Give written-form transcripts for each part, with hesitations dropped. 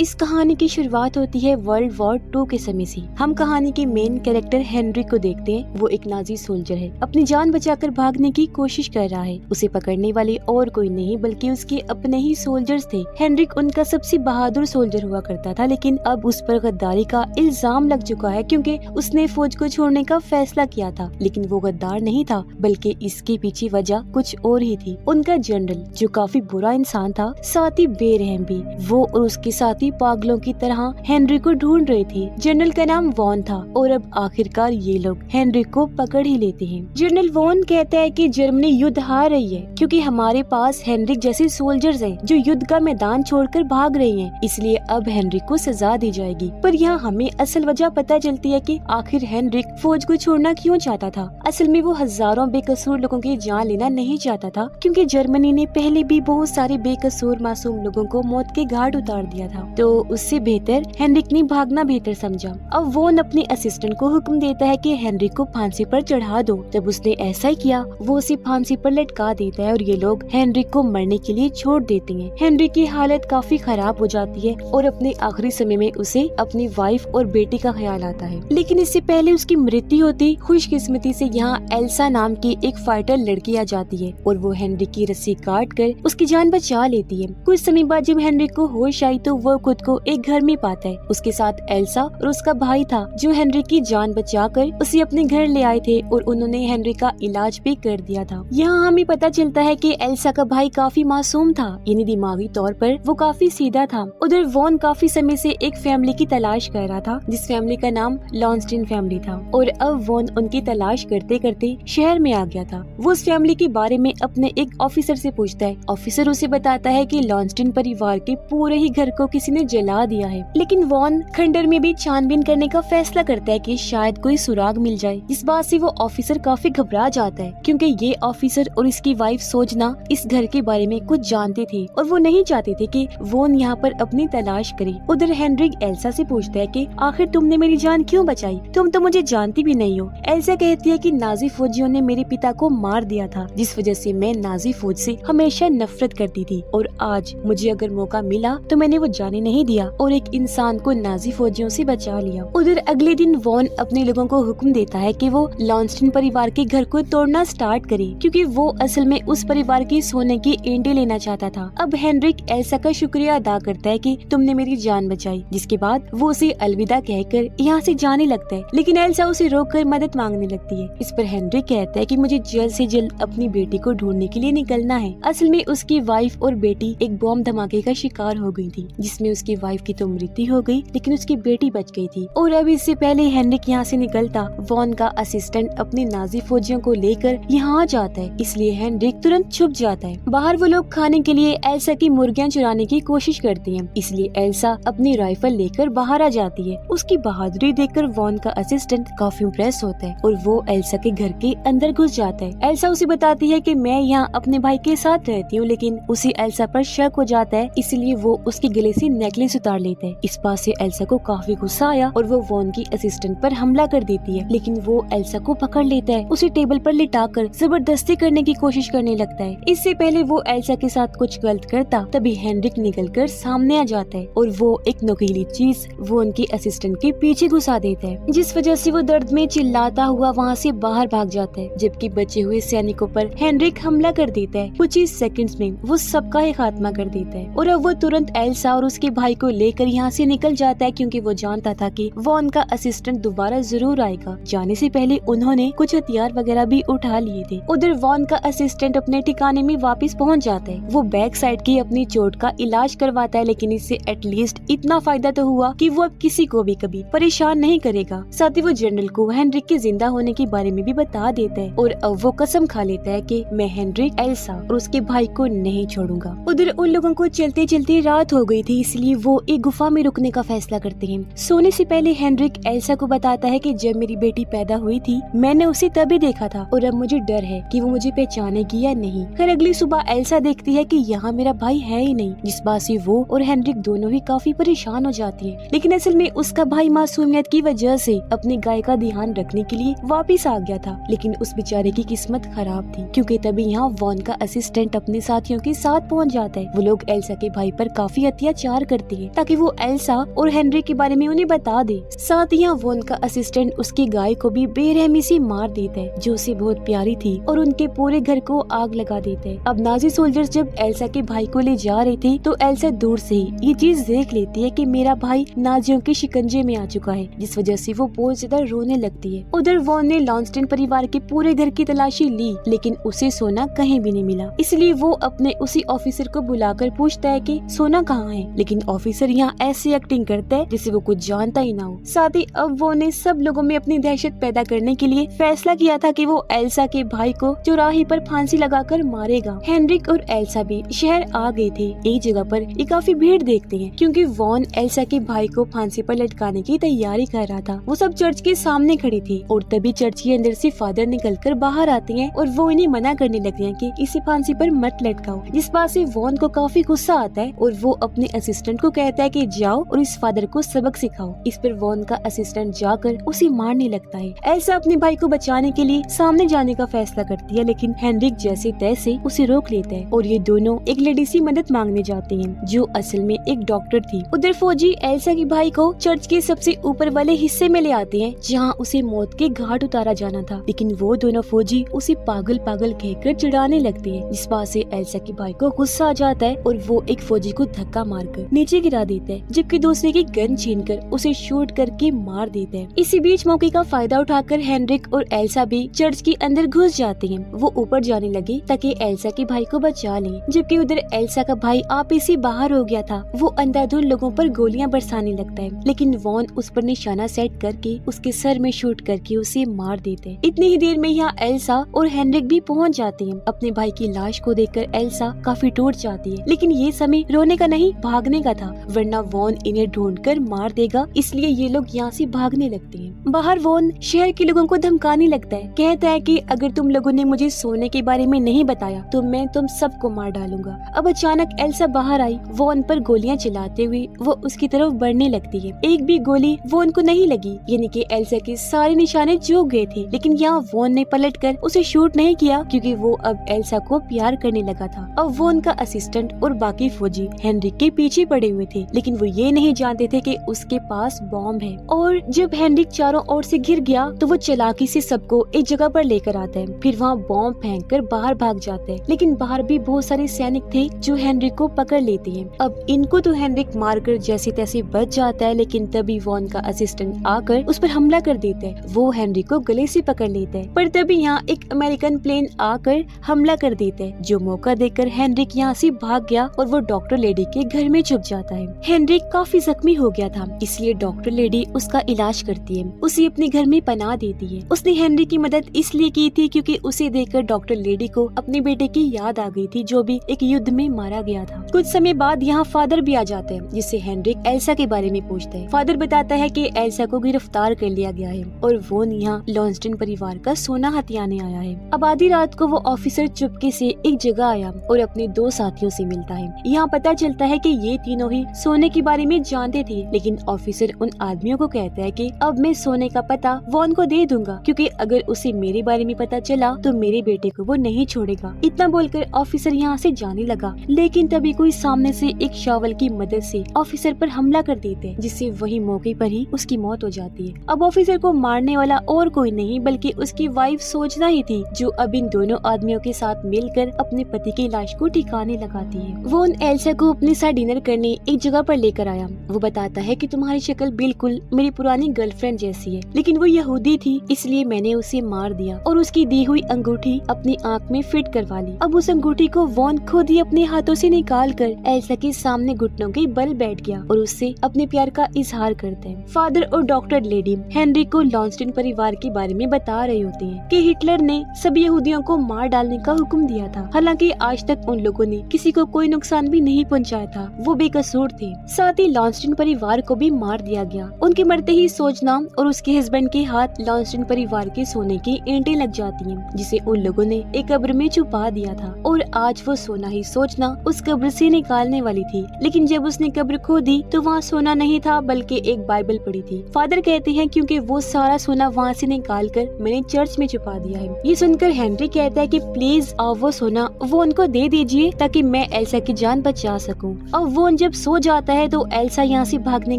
इस कहानी की शुरुआत होती है वर्ल्ड वॉर 2 के समय से। हम कहानी के मेन कैरेक्टर हेनरिक को देखते हैं। वो एक नाजी सोल्जर है, अपनी जान बचाकर भागने की कोशिश कर रहा है। उसे पकड़ने वाले और कोई नहीं बल्कि उसके अपने ही सोल्जर्स थे। हेनरिक उनका सबसे बहादुर सोल्जर हुआ करता था, लेकिन अब उस पर गद्दारी का इल्जाम लग चुका है क्योंकि उसने फौज को छोड़ने का फैसला किया था। लेकिन वो गद्दार नहीं था, बल्कि इसके पीछे वजह कुछ और ही थी। उनका जनरल, जो काफी बुरा इंसान था, साथ ही बेरहम भी, वो और उसके साथी पागलों की तरह हेनरिक को ढूंढ रहे थे। जनरल का नाम वॉन था और अब आखिरकार ये लोग हेनरिक को पकड़ ही लेते हैं। जनरल वॉन कहता है कि जर्मनी युद्ध हार रही है क्योंकि हमारे पास हेनरिक जैसे सोल्जर्स हैं जो युद्ध का मैदान छोड़कर भाग रहे हैं, इसलिए अब हेनरिक को सजा दी जाएगी। पर यहाँ हमें असल वजह पता चलती है कि आखिर हेनरिक फौज को छोड़ना क्यों चाहता था। असल में वो हजारों बेकसूर लोगों की जान लेना नहीं चाहता था क्योंकि जर्मनी ने पहले भी बहुत सारे बेकसूर मासूम लोगों को मौत के घाट उतार दिया था। तो उससे बेहतर हेनरिक ने भागना बेहतर समझा। अब वॉन अपने असिस्टेंट को हुक्म देता है कि हेनरिक को फांसी पर चढ़ा दो। जब उसने ऐसा ही किया, वो उसे फांसी पर लटका देता है और ये लोग हेनरिक को मरने के लिए छोड़ देते हैं। हेनरिक की हालत काफी खराब हो जाती है और अपने आखिरी समय में उसे अपनी वाइफ और बेटी का ख्याल आता है। लेकिन इससे पहले उसकी मृत्यु होती, खुशकिस्मती से यहाँ एल्सा नाम की एक फाइटर लड़की आ जाती है और वो हेनरिक की रस्सी काट कर उसकी जान बचा लेती है। कुछ समय बाद जब हेनरिक को होश आई तो वो खुद को एक घर में पाता है। उसके साथ एल्सा और उसका भाई था जो हेनरिक की जान बचाकर उसे अपने घर ले आए थे और उन्होंने हेनरिक का इलाज भी कर दिया था। यहाँ हमें पता चलता है कि एल्सा का भाई काफी मासूम था, यानी दिमागी तौर पर वो काफी सीधा था। उधर वॉन काफी समय से एक फैमिली की तलाश कर रहा था जिस फैमिली का नाम लॉन्स्टिन फैमिली था और अब वॉन उनकी तलाश करते करते शहर में आ गया था। वो उस फैमिली के बारे में अपने एक ऑफिसर से पूछता है। ऑफिसर उसे बताता है कि लॉन्स्टिन परिवार के पूरे ही घर को किसी ने जला दिया है। लेकिन वॉन खंडर में भी छानबीन करने का फैसला करता है कि शायद कोई सुराग मिल जाए। इस बात से वो ऑफिसर काफी घबरा जाता है क्योंकि ये ऑफिसर और इसकी वाइफ सोजना इस घर के बारे में कुछ जानते थे और वो नहीं चाहते थे कि वॉन यहाँ पर अपनी तलाश करे। उधर हेनरिक एल्सा से पूछता है कि आखिर तुमने मेरी जान क्यों बचाई? तुम तो मुझे जानती भी नहीं हो। एल्सा कहती है कि नाजी फौजियों ने मेरे पिता को मार दिया था, जिस वजह से मैं नाजी फौज से हमेशा नफरत करती थी और आज मुझे अगर मौका मिला तो मैंने वो जाने नहीं दिया और एक इंसान को नाजी फौजियों से बचा लिया। उधर अगले दिन वॉन अपने लोगों को हुक्म देता है कि वो लॉन्स्टिन परिवार के घर को तोड़ना स्टार्ट करे क्योंकि वो असल में उस परिवार की सोने की ईंटें लेना चाहता था। अब हेनरिक एल्सा का शुक्रिया अदा करता है कि तुमने मेरी जान बचाई, जिसके बाद वो उसे अलविदा कहकर यहाँ से जाने लगता है। लेकिन एल्सा उसे रोककर मदद मांगने लगती है। इस पर हेनरिक कहता है कि मुझे जल्द से जल्द अपनी बेटी को ढूंढने के लिए निकलना है। असल में उसकी वाइफ और बेटी एक बॉम्ब धमाके का शिकार हो गई थी, जिसमें उसकी वाइफ की तो मृत्यु हो गई लेकिन उसकी बेटी बच गई थी। और अब इससे पहले हेनरिक यहाँ से निकलता, वॉन का असिस्टेंट अपने नाजी फौजियों को लेकर यहाँ आ जाता है, इसलिए हेनरिक तुरंत छुप जाता है। बाहर वो लोग खाने के लिए एल्सा की मुर्गियाँ चुराने की कोशिश करती हैं, इसलिए एल्सा अपनी राइफल लेकर बाहर आ जाती है। उसकी बहादुरी देखकर वॉन का असिस्टेंट काफी इम्प्रेस होता है और वो एल्सा के घर के अंदर घुस जाता है। एल्सा उसे बताती है कि मैं यहाँ अपने भाई के साथ रहती हूँ, लेकिन उसे एल्सा पर शक हो जाता है, इसलिए वो उसके गले से नेकलेस उतार लेता है। इस बात से एल्सा को काफी गुस्सा आया और वो वॉन की असिस्टेंट पर हमला कर देती है, लेकिन वो एल्सा को पकड़ लेता है, उसे टेबल पर लिटाकर जबरदस्ती करने की कोशिश करने लगता है। इससे पहले वो एल्सा के साथ कुछ गलत करता, तभी हेनरिक निकलकर सामने आ जाता है और वो एक नुकीली चीज वो उनकी असिस्टेंट के पीछे घुसा देता है, जिस वजह से वो दर्द में चिल्लाता हुआ वहाँ से बाहर भाग जाता है। जबकि बचे हुए सैनिकों पर हेनरिक हमला कर देता है। कुछ ही सेकंड्स में वो सबका ही खात्मा कर देता है और अब वो तुरंत एल्सा और उसके भाई को लेकर यहाँ से निकल जाता है क्योंकि वो जानता था कि वो उनका असिस्टेंट दोबारा जरूर आएगा। जाने से पहले उन्होंने कुछ हथियार वगैरह भी उठा लिए थे। उधर वॉन का असिस्टेंट अपने ठिकाने में वापस पहुँच जाता है। वो बैक साइड की अपनी चोट का इलाज करवाता है, लेकिन इससे एटलीस्ट इतना फायदा तो हुआ कि वो अब किसी को भी कभी परेशान नहीं करेगा। साथ ही वो जनरल को हेनरिक के जिंदा होने के बारे में भी बता देता है और अब वो कसम खा लेता है कि मैं हेनरिक, एल्सा और उसके भाई को नहीं छोड़ूंगा। उधर उन लोगों को चलते चलते रात हो गई थी, इसलिए वो एक गुफा में रुकने का फैसला करते हैं। सोने से पहले हेनरिक एल्सा को बताता है कि जब मेरी बेटी पैदा हुई थी मैंने उसे तभी देखा था और अब मुझे डर है कि वो मुझे पहचानेगी या नहीं। फिर अगली सुबह एल्सा देखती है कि यहाँ मेरा भाई है ही नहीं, जिस बात से वो और हेनरिक दोनों ही काफी परेशान हो जाती है। लेकिन असल में उसका भाई मासूमियत की वजह से अपनी गाय का ध्यान रखने के लिए वापिस आ गया था, लेकिन उस बेचारे की किस्मत खराब थी क्योंकि तभी यहाँ वॉन का असिस्टेंट अपने साथियों के साथ पहुँच जाता है। वो लोग एल्सा के भाई पर काफी अत्याचार इंतजार करती है ताकि वो एल्सा और हेनरी के बारे में उन्हें बता दे। साथ ही यहाँ वॉन का असिस्टेंट उसकी गाय को भी बेरहमी से मार देता है जो उसे बहुत प्यारी थी और उनके पूरे घर को आग लगा देता है। अब नाजी सोल्जर्स जब एल्सा के भाई को ले जा रहे थे तो एल्सा दूर से ही ये चीज देख लेती है कि मेरा भाई नाजियों के शिकंजे में आ चुका है, जिस वजह से वो बहुत ज्यादा रोने लगती है। उधर वॉन ने लॉन्स्टन परिवार के पूरे घर की तलाशी ली लेकिन उसे सोना कहीं भी नहीं मिला, इसलिए वो अपने उसी ऑफिसर को बुलाकर पूछता है कि सोना कहाँ है, लेकिन ऑफिसर यहाँ ऐसी एक्टिंग करता है जैसे वो कुछ जानता ही ना हो। साथ ही अब वो ने सब लोगों में अपनी दहशत पैदा करने के लिए फैसला किया था कि वो एल्सा के भाई को चौराहे पर फांसी लगाकर मारेगा। हेनरिक और एल्सा भी शहर आ गए थे। एक जगह पर ये काफी भीड़ देखते हैं क्योंकि वॉन एल्सा के भाई को फांसी पर लटकाने की तैयारी कर रहा था। वो सब चर्च के सामने खड़े थे और तभी चर्च के अंदर से फादर निकलकर बाहर आते हैं और वो इन्हें मना करने लगते हैं कि इसे फांसी पर मत लटकाओ, जिस बात से वॉन को काफी गुस्सा आता है और वो अपने असिस्टेंट को कहता है कि जाओ और इस फादर को सबक सिखाओ। इस पर वॉन का असिस्टेंट जाकर उसे मारने लगता है। एल्सा अपने भाई को बचाने के लिए सामने जाने का फैसला करती है लेकिन हेनरिक जैसे तैसे उसे रोक लेता है और ये दोनों एक लेडी से मदद मांगने जाते हैं जो असल में एक डॉक्टर थी। उधर फौजी एल्सा के भाई को चर्च के सबसे ऊपर वाले हिस्से में ले आते हैं जहाँ उसे मौत के घाट उतारा जाना था, लेकिन वो दोनों फौजी उसे पागल पागल कहकर चिढ़ाने लगते हैं, जिस बात से एल्सा के भाई को गुस्सा आ जाता है और वो एक फौजी को धक्का मारकर नीचे गिरा देता है जबकि दूसरे की गन छीनकर उसे शूट करके मार देता है। इसी बीच मौके का फायदा उठाकर हेनरिक और एल्सा भी चर्च के अंदर घुस जाते हैं। वो ऊपर जाने लगे ताकि एल्सा के भाई को बचा ले, जबकि उधर एल्सा का भाई आपे से बाहर हो गया था। वो अंधाधुंध लोगों पर गोलियां बरसाने लगता है लेकिन वॉन उस पर निशाना सेट करके उसके सर में शूट करके उसे मार देते हैं। इतनी ही देर में यहाँ एल्सा और हेनरिक भी पहुँच जाते हैं। अपने भाई की लाश को देखकर एल्सा काफी टूट जाती है लेकिन ये समय रोने का नहीं भागने का था, वरना वॉन इन्हें ढूंढकर मार देगा, इसलिए ये लोग यहाँ से भागने लगते हैं। बाहर वॉन शहर के लोगों को धमकाने लगता है, कहता है कि अगर तुम लोगों ने मुझे सोने के बारे में नहीं बताया तो मैं तुम सबको मार डालूंगा। अब अचानक एल्सा बाहर आई, वॉन पर गोलियां चलाते हुए वो उसकी तरफ बढ़ने लगती है। एक भी गोली वॉन को नहीं लगी, यानी कि एल्सा के सारे निशाने चूक गए थे, लेकिन यहाँ वॉन ने पलटकर उसे शूट नहीं किया क्योंकि वो अब एल्सा को प्यार करने लगा था। अब वॉन का असिस्टेंट और बाकी फौजी हेनरिक के पीछे पड़े हुए थे, लेकिन वो ये नहीं जानते थे कि उसके पास बॉम्ब है। और जब हेनरिक चारों ओर से घिर गया तो वो चालाकी से सबको एक जगह पर लेकर आता है, फिर वहाँ बॉम्ब फेंककर बाहर भाग जाता है, लेकिन बाहर भी बहुत सारे सैनिक थे जो हेनरिक को पकड़ लेते हैं। अब इनको तो हेनरिक मारकर जैसे तैसे बच जाता है, लेकिन तभी वॉन का असिस्टेंट आकर उस पर हमला कर देता है। वो हेनरिक को गले से पकड़ लेता है, पर तभी यहाँ एक अमेरिकन प्लेन आकर हमला कर देता है, जो मौका देकर हेनरिक यहाँ से भाग गया और वो डॉक्टर लेडी के घर में छुप जाता है। हेनरिक काफी जख्मी हो गया था, इसलिए डॉक्टर लेडी उसका इलाज करती है, उसे अपने घर में पनाह देती है। उसने हेनरिक की मदद इसलिए की थी क्योंकि उसे देखकर डॉक्टर लेडी को अपने बेटे की याद आ गई थी जो भी एक युद्ध में मारा गया था। कुछ समय बाद यहाँ फादर भी आ जाते हैं, जिससे हेनरिक एल्सा के बारे में पूछता है। फादर बताता है कि एल्सा को गिरफ्तार कर लिया गया है और वो यहाँ लॉन्स्टन परिवार का सोना हथियाने आया है। अब आधी रात को वो ऑफिसर चुपके से एक जगह आया और अपने दो साथियों से मिलता है। यहाँ पता चलता है कि ये तीनों ही सोने के बारे में जानते थे, लेकिन ऑफिसर उन आदमियों को कहता है कि अब मैं सोने का पता वॉन को दे दूंगा क्योंकि अगर उसे मेरे बारे में पता चला तो मेरे बेटे को वो नहीं छोड़ेगा। इतना बोलकर ऑफिसर यहाँ से जाने लगा, लेकिन तभी कोई सामने से एक शावल की मदद से ऑफिसर पर हमला कर देते हैं, जिससे वही मौके पर ही उसकी मौत हो जाती है। अब ऑफिसर को मारने वाला और कोई नहीं बल्कि उसकी वाइफ सोचना ही थी, जो अब इन दोनों आदमियों के साथ मिलकर अपने पति की लाश को ठिकाने लगाती है। वो उन एल्सा को अपने साथ डिनर करने एक जगह पर लेकर आया। वो बताता है कि तुम्हारी शक्ल बिल्कुल मेरी पुरानी गर्लफ्रेंड जैसी है, लेकिन वो यहूदी थी इसलिए मैंने उसे मार दिया और उसकी दी हुई अंगूठी अपनी आंख में फिट करवा ली। अब उस अंगूठी को वॉन खुद ही अपने हाथों से निकाल कर एल्सा के सामने घुटनों के बल बैठ गया और उससे अपने प्यार का इजहार करते हैं। फादर और डॉक्टर लेडी हेनरिक को लॉन्स्टन परिवार के बारे में बता रहे होते हैं कि हिटलर ने सभी यहूदियों को मार डालने का हुक्म दिया था, हालांकि आज तक उन लोगों ने किसी को कोई नुकसान भी नहीं पहुंचाया था, वो बेकसूर थे। साथ ही लॉन्स्टन परिवार को भी मार दिया गया। उनके मरते ही सोचना और उसके हस्बैंड के हाथ लॉन्स्टन परिवार के सोने की ईंटें लग जाती हैं, जिसे उन लोगों ने एक कब्र में छुपा दिया था और आज वो सोना ही सोचना उस कब्र से निकालने वाली थी, लेकिन जब उसने कब्र खोदी तो वहाँ सोना नहीं था बल्कि एक बाइबल पड़ी थी। फादर कहते हैं क्योंकि वो सारा सोना वहाँ से निकाल कर मैंने चर्च में छुपा दिया है। ये सुनकर हेनरी कहता है कि प्लीज आप वो सोना वो उनको दे दीजिए ताकि मैं एल्सा की जान बचा सकूं। और वो वोन जब सो जाता है तो एल्सा यहाँ से भागने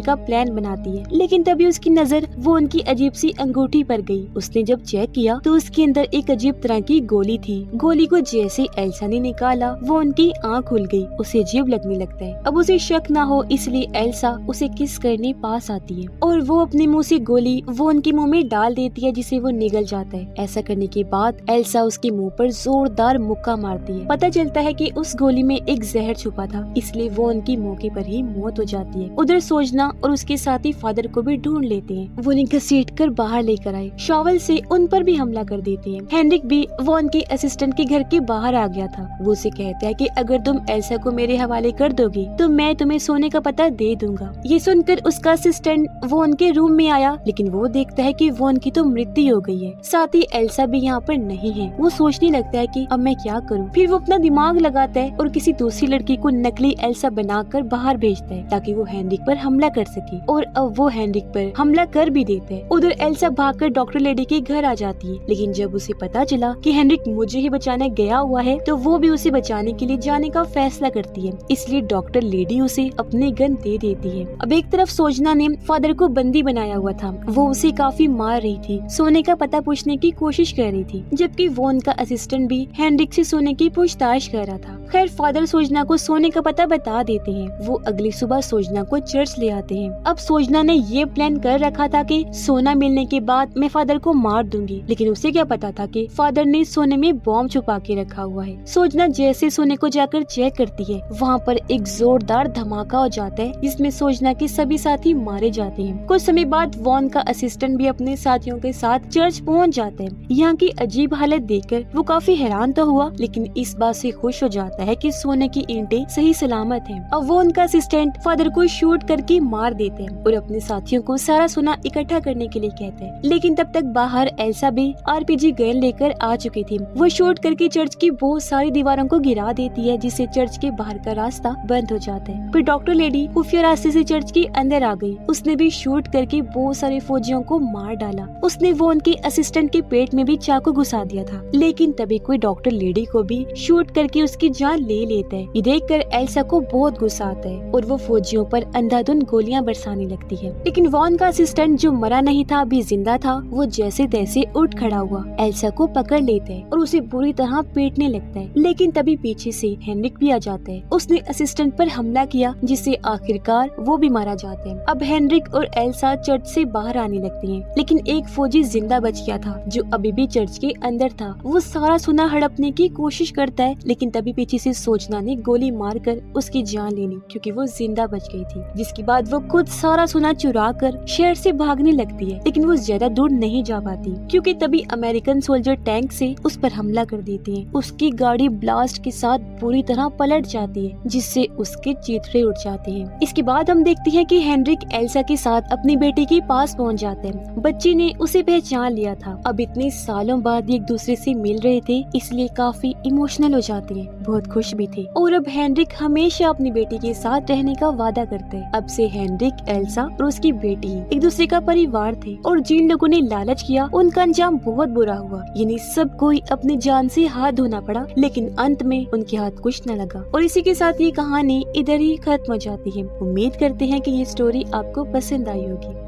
का प्लान बनाती है, लेकिन तभी उसकी नजर वो उनकी अजीब सी अंगूठी पर गई। उसने जब चेक किया तो उसके अंदर एक अजीब तरह की गोली थी। गोली को जैसे एल्सा ने निकाला वो उनकी आँख खुल गई। उसे अजीब लगने लगता है। अब उसे शक ना हो इसलिए एल्सा उसे किस करने पास आती है और वो अपने मुंह से गोली वो उनके मुंह में डाल देती है, जिसे वो निगल जाता है। ऐसा करने के बाद एल्सा उसके मुंह पर जोरदार मुक्का मारती है। पता चलता है कि उस गोली में एक जहर छुपा था, इसलिए वो उनकी मौके पर ही मौत हो जाती है। उधर सोजना और उसके साथी फादर को भी ढूंढ लेते हैं। वो उन्हें घसीट कर बाहर लेकर आए, शॉवल से उन पर भी हमला कर देते हैं। हेनरिक भी वो उनके असिस्टेंट के घर के बाहर आ गया था। वो उसे कहता है कि अगर तुम एल्सा को मेरे हवाले कर दोगी तो मैं तुम्हें सोने का पता दे दूंगा। ये सुनकर उसका असिस्टेंट वो उनके रूम में आया, लेकिन वो देखता है कि वो उनकी तो मृत्यु हो गई है, साथ ही एल्सा भी यहाँ पर नहीं है। वो सोचने लगता है कि अब मैं क्या करूँ। फिर वो अपना दिमाग लगाता है और किसी दूसरी लड़की को नकली एल्सा बनाकर बाहर भेजता है ताकि वो हेनरिक पर हमला कर सके, और अब वो हेनरिक पर हमला कर भी देता है। उधर एल्सा भागकर डॉक्टर लेडी के घर आ जाती है, लेकिन जब उसे पता चला कि हेनरिक मुझे ही बचाने गया हुआ है तो वो भी उसे बचाने के लिए जाने का फैसला करती है। इसलिए डॉक्टर लेडी उसे अपने गन दे देती है। अब एक तरफ सोजना ने फादर को बंदी बनाया हुआ था। वो उसे काफी मार रही थी, सोने का पता पूछने की कोशिश कर रही थी, जबकि वो उनका असिस्टेंट भी हेनरिक से सोने की पूछताछ कर रहा था। खैर फादर सोजना को सोने का पता बता देते हैं। वो अगली सुबह सोजना को चर्च ले आते हैं। अब सोजना ने ये प्लान कर रखा था कि सोना मिलने के बाद मैं फादर को मार दूंगी, लेकिन उसे क्या पता था कि फादर ने सोने में बॉम्ब छुपा के रखा हुआ है। सोजना जैसे सोने को जाकर चेक करती है, वहाँ पर एक जोरदार धमाका हो जाता है जिसमें सोजना के सभी साथी मारे जाते हैं। कुछ समय बाद वॉन का असिस्टेंट भी अपने साथियों के साथ चर्च पहुँच जाता है। यहाँ की अजीब हालत देखकर वो काफी हैरान तो हुआ, लेकिन इस बात से खुश हो जाता है कि सोने की ईंटें सही सलामत हैं। अब वो उनका असिस्टेंट फादर को शूट करके मार देते हैं और अपने साथियों को सारा सोना इकट्ठा करने के लिए कहते हैं। लेकिन तब तक बाहर एल्सा भी आरपीजी गन लेकर आ चुकी थी। वो शूट करके चर्च की बहुत सारी दीवारों को गिरा देती है, जिससे चर्च के बाहर का रास्ता बंद हो जाता है। फिर डॉक्टर लेडी खुफिया रास्ते से चर्च के अंदर आ गई। उसने भी शूट करके बहुत सारे फौजियों को मार डाला। उसने वो उनके असिस्टेंट के पेट में भी चाकू घुसा दिया था, लेकिन तभी कोई डॉक्टर लेडी को भी शूट करके उसकी जान ले लेता है। ये देखकर एल्सा को बहुत गुस्सा आता है और वो फौजियों पर अंधाधुंध गोलियां बरसाने लगती है। लेकिन वॉन का असिस्टेंट जो मरा नहीं था, अभी जिंदा था, वो जैसे तैसे उठ खड़ा हुआ, एल्सा को पकड़ लेता है और उसे बुरी तरह पीटने लगता है। लेकिन तभी पीछे से हेनरिक भी आ जाता है। उसने असिस्टेंट पर हमला किया, जिससे आखिरकार वो भी मारा जाता है। अब हेनरिक और एल्सा चर्च से बाहर आने लगते हैं, लेकिन एक फौजी जिंदा बच गया था जो अभी भी चर्च के अंदर था। वो सारा सोना हड़पने की कोशिश करता है, लेकिन तभी पीछे से सोचना ने गोली मारकर उसकी जान ले ली, क्योंकि वो जिंदा बच गई थी। जिसके बाद वो खुद सारा सोना चुरा कर शहर से भागने लगती है, लेकिन वो ज्यादा दूर नहीं जा पाती, क्योंकि तभी अमेरिकन सोल्जर टैंक से उस पर हमला कर देते हैं। उसकी गाड़ी ब्लास्ट के साथ पूरी तरह पलट जाती है, जिससे उसके चीथड़े उड़ जाते हैं। इसके बाद हम देखते हैं कि हेनरिक एल्सा के साथ अपनी बेटी के पास पहुंच जाते हैं। बच्ची ने उसे पहचान लिया था। अब इतने सालों बाद एक दूसरे से मिल रहे थे, इसलिए काफी इमोशनल हो जाते हैं, बहुत खुश भी थे। और अब हेनरिक हमेशा अपनी बेटी के साथ रहने का वादा करते हैं। अब से हेनरिक, एल्सा और उसकी बेटी एक दूसरे का परिवार थे, और जिन लोगों ने लालच किया उनका अंजाम बहुत बुरा हुआ। यानी सब कोई अपनी जान से हाथ धोना पड़ा, लेकिन अंत में उनके हाथ कुछ न लगा। और इसी के साथ ये कहानी इधर ही खत्म हो जाती है। उम्मीद करते हैं कि ये स्टोरी आपको पसंद आई होगी।